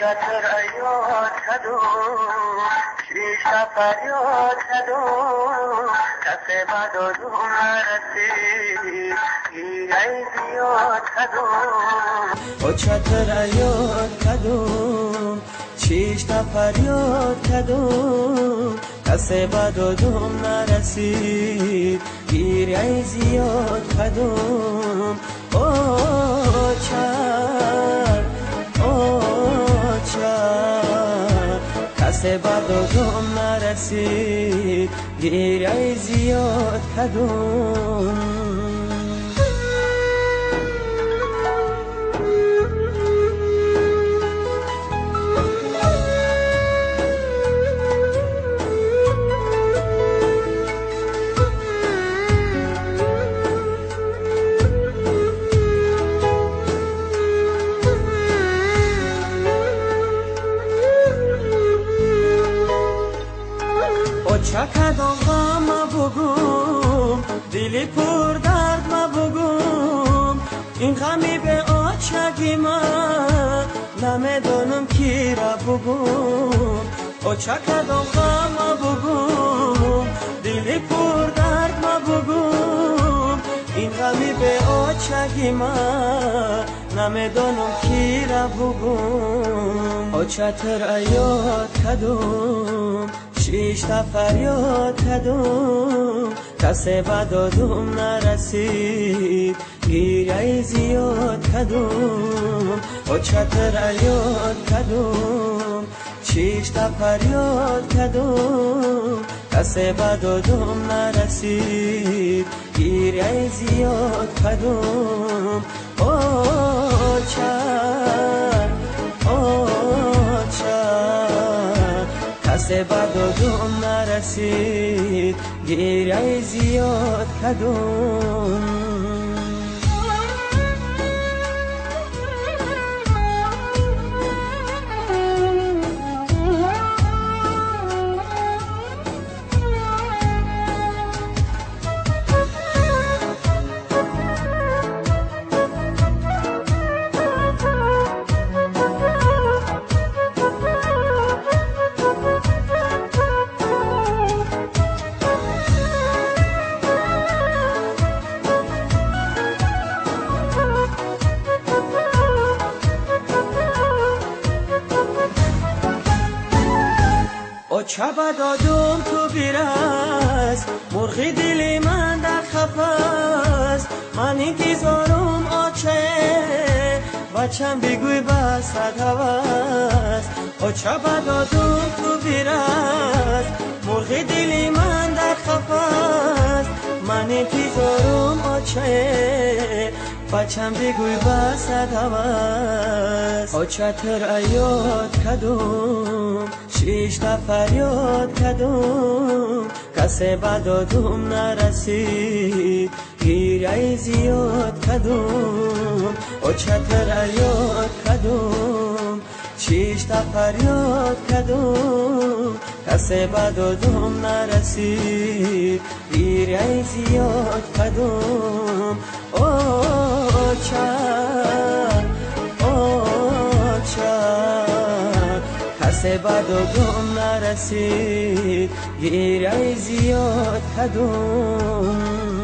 چتر ایاد کدو شیش فریاد کدو کس بد و دو نرسی گیره زیاد کدو چتر ایاد کدو شیش فریاد کدو کس بد و دو نرسی گیره زیاد کدو کسی بد و دم نرسید گیره زیاد کدوم چکدام غم بگم دلی پر درد بگم این غمی به آچگی من نمیدانم کی را بگم چکدام غم بگم دلی پر درد بگم این غمی به آچگی من نمیدانم کی را بگم چتر ایاد کدوم شیش فریاد کدوم کسی بد و دم نرسید گیره زیاد کدوم چتر ایاد کدوم شیش فریاد کدوم کسی بد و دم نرسید گیره زیاد کدوم کسی بد و دم نرسید گیره زیاد کدوم چه دادم تو بیرست مرغی دل من در خفست من انتظارم آچه بچم بگوی بس هست چه دادم تو بیرست مرغی دل من در خفست من انتظارم آچه بچم بگوی بس هست چتر ایاد کدوم شیش فریاد کدوم کسی بد و دم نرسید گیره زیاد کدوم چتر ایاد کدوم شیش فریاد کدوم کسی بد و دم نرسید گیره زیاد کدوم کسی بد و دم نرسید گیره زیاد کدوم